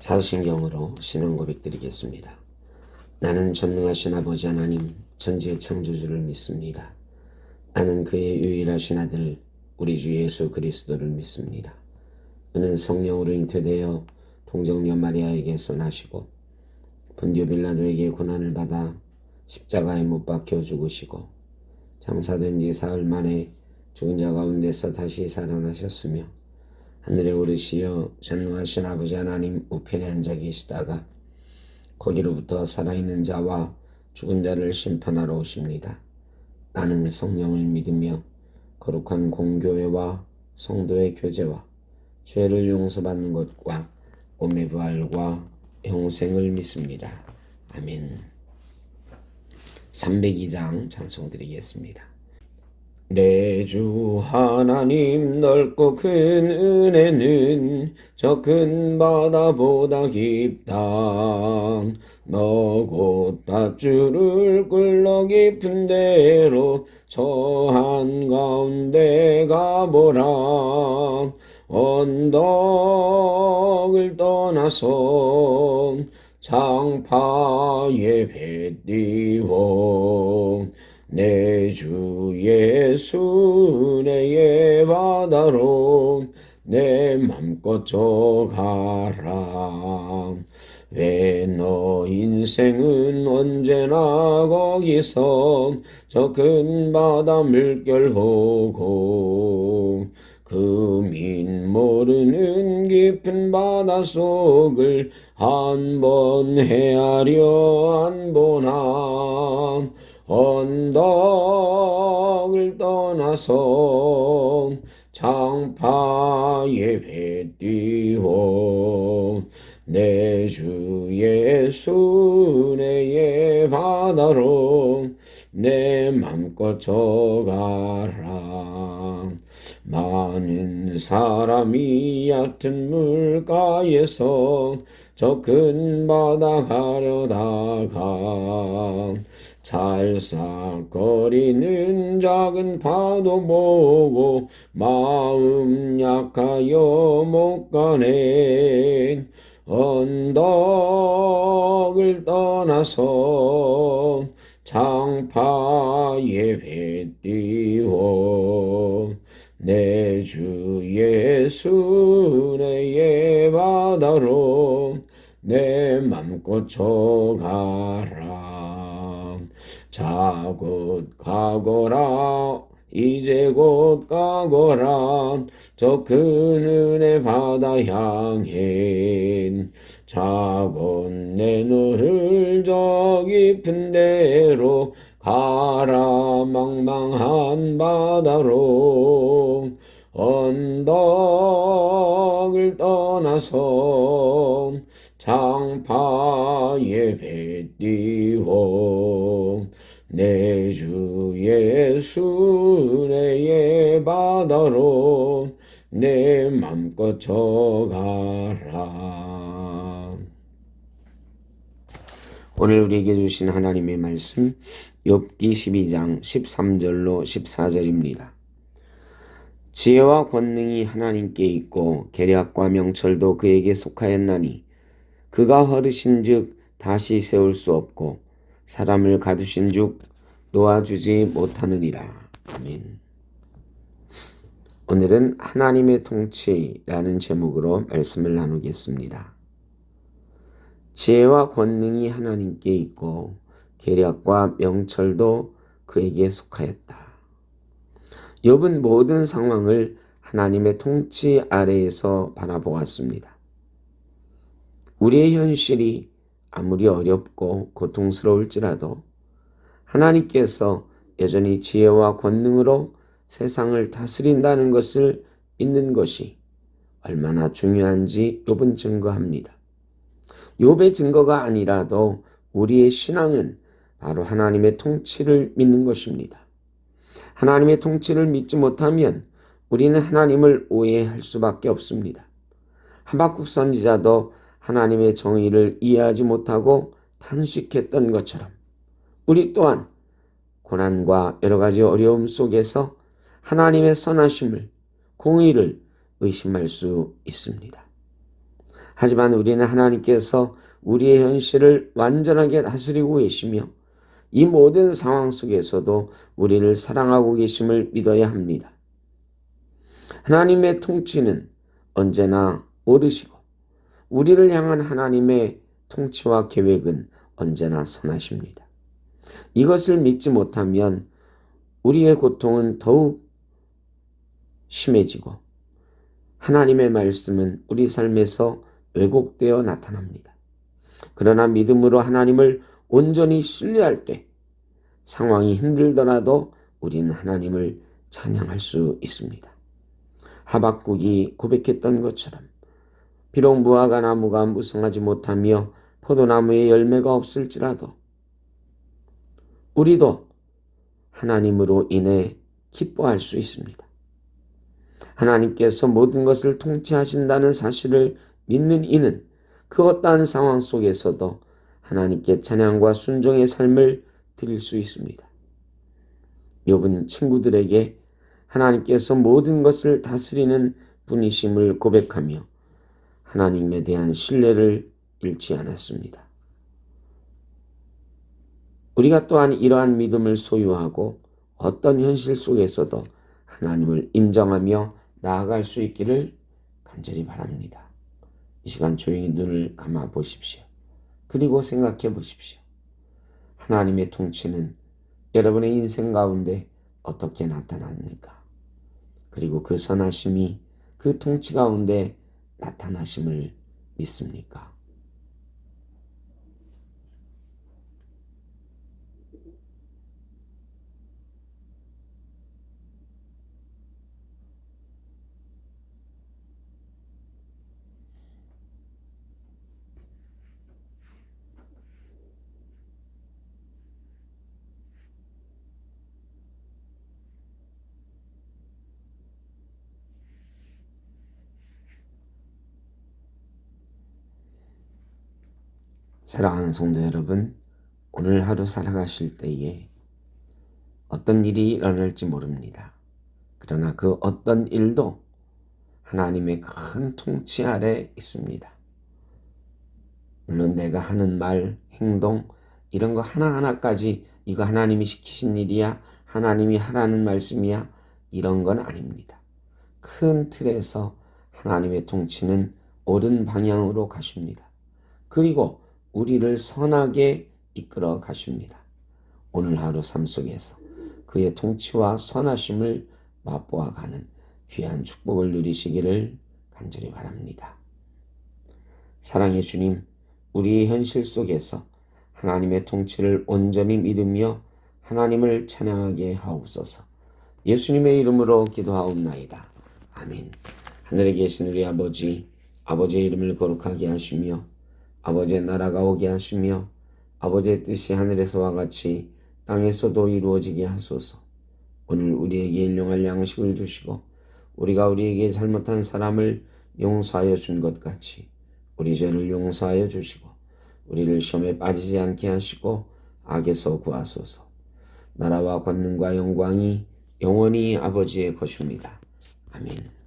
사도신경으로 신앙 고백드리겠습니다. 나는 전능하신 아버지 하나님 천지의 창조주를 믿습니다. 나는 그의 유일하신 아들 우리 주 예수 그리스도를 믿습니다. 그는 성령으로 잉태되어 동정녀 마리아에게서 나시고 본디오 빌라도에게 고난을 받아 십자가에 못 박혀 죽으시고 장사된 지 사흘 만에 죽은 자 가운데서 다시 살아나셨으며 하늘에 오르시어 전능하신 아버지 하나님 우편에 앉아 계시다가 거기로부터 살아있는 자와 죽은 자를 심판하러 오십니다. 나는 성령을 믿으며 거룩한 공교회와 성도의 교제와 죄를 용서받는 것과 몸의 부활과 영생을 믿습니다. 아멘. 302장 찬송드리겠습니다. 내 주 하나님 넓고 큰 은혜는 저 큰 바다보다 깊다. 너 곧 밧줄을 굴러 깊은 데로 저 한가운데 가보라. 언덕을 떠나서 장파에 배 띄워 내 주 예수 내의 바다로 내 맘껏 져가라. 왜 너 인생은 언제나 거기서 저 큰 바다 물결 보고 그 민 모르는 깊은 바다 속을 한 번 헤아려 안 보나. 언덕을 떠나서 장파에 배 띄워 내 주 예수 내의 바다로 내 맘껏 져가라. 많은 사람이 얕은 물가에서 저 큰 바다 가려다가 찰싹거리는 작은 파도 보고 마음 약하여 못 가네. 언덕을 떠나서 장파에 배 띄워 내 주 예수 내의 바다로 내 맘껏 져가라. 자 곧 가거라 이제 곧 가거라 저 큰 은혜 바다 향해. 자 곧 내 너를 저 깊은 데로 가라. 망망한 바다로 언덕을 떠나서 장파에 배 띄워 내 주 예수 내의 바다로 내 맘껏 져가라. 오늘 우리에게 주신 하나님의 말씀 욥기 12장 13절로 14절입니다. 지혜와 권능이 하나님께 있고 계략과 명철도 그에게 속하였나니 그가 허르신즉 다시 세울 수 없고 사람을 가두신즉 놓아주지 못하느니라. 아멘. 오늘은 하나님의 통치라는 제목으로 말씀을 나누겠습니다. 지혜와 권능이 하나님께 있고 계략과 명철도 그에게 속하였다. 욥은 모든 상황을 하나님의 통치 아래에서 바라보았습니다. 우리의 현실이 아무리 어렵고 고통스러울지라도 하나님께서 여전히 지혜와 권능으로 세상을 다스린다는 것을 믿는 것이 얼마나 중요한지 욥은 증거합니다. 욥의 증거가 아니라도 우리의 신앙은 바로 하나님의 통치를 믿는 것입니다. 하나님의 통치를 믿지 못하면 우리는 하나님을 오해할 수밖에 없습니다. 하박국 선지자도 하나님의 정의를 이해하지 못하고 탄식했던 것처럼 우리 또한 고난과 여러 가지 어려움 속에서 하나님의 선하심을, 공의를 의심할 수 있습니다. 하지만 우리는 하나님께서 우리의 현실을 완전하게 다스리고 계시며 이 모든 상황 속에서도 우리를 사랑하고 계심을 믿어야 합니다. 하나님의 통치는 언제나 옳으시고 우리를 향한 하나님의 통치와 계획은 언제나 선하십니다. 이것을 믿지 못하면 우리의 고통은 더욱 심해지고 하나님의 말씀은 우리 삶에서 왜곡되어 나타납니다. 그러나 믿음으로 하나님을 온전히 신뢰할 때 상황이 힘들더라도 우리는 하나님을 찬양할 수 있습니다. 하박국이 고백했던 것처럼 비록 무화과 나무가 무성하지 못하며 포도나무에 열매가 없을지라도 우리도 하나님으로 인해 기뻐할 수 있습니다. 하나님께서 모든 것을 통치하신다는 사실을 믿는 이는 그 어떠한 상황 속에서도 하나님께 찬양과 순종의 삶을 드릴 수 있습니다. 욥은 친구들에게 하나님께서 모든 것을 다스리는 분이심을 고백하며 하나님에 대한 신뢰를 잃지 않았습니다. 우리가 또한 이러한 믿음을 소유하고 어떤 현실 속에서도 하나님을 인정하며 나아갈 수 있기를 간절히 바랍니다. 이 시간 조용히 눈을 감아 보십시오. 그리고 생각해 보십시오. 하나님의 통치는 여러분의 인생 가운데 어떻게 나타납니까? 그리고 그 선하심이 그 통치 가운데 나타나심을 믿습니까? 사랑하는 성도 여러분, 오늘 하루 살아가실 때에 어떤 일이 일어날지 모릅니다. 그러나 그 어떤 일도 하나님의 큰 통치 아래 있습니다. 물론 내가 하는 말, 행동 이런 거 하나하나까지 이거 하나님이 시키신 일이야, 하나님이 하라는 말씀이야 이런 건 아닙니다. 큰 틀에서 하나님의 통치는 옳은 방향으로 가십니다. 그리고 우리를 선하게 이끌어 가십니다. 오늘 하루 삶 속에서 그의 통치와 선하심을 맛보아가는 귀한 축복을 누리시기를 간절히 바랍니다. 사랑의 주님, 우리의 현실 속에서 하나님의 통치를 온전히 믿으며 하나님을 찬양하게 하옵소서. 예수님의 이름으로 기도하옵나이다. 아멘. 하늘에 계신 우리 아버지, 아버지의 이름을 거룩하게 하시며 아버지의 나라가 오게 하시며 아버지의 뜻이 하늘에서와 같이 땅에서도 이루어지게 하소서. 오늘 우리에게 일용할 양식을 주시고 우리가 우리에게 잘못한 사람을 용서하여 준 것 같이 우리 죄를 용서하여 주시고 우리를 시험에 빠지지 않게 하시고 악에서 구하소서. 나라와 권능과 영광이 영원히 아버지의 것입니다. 아멘.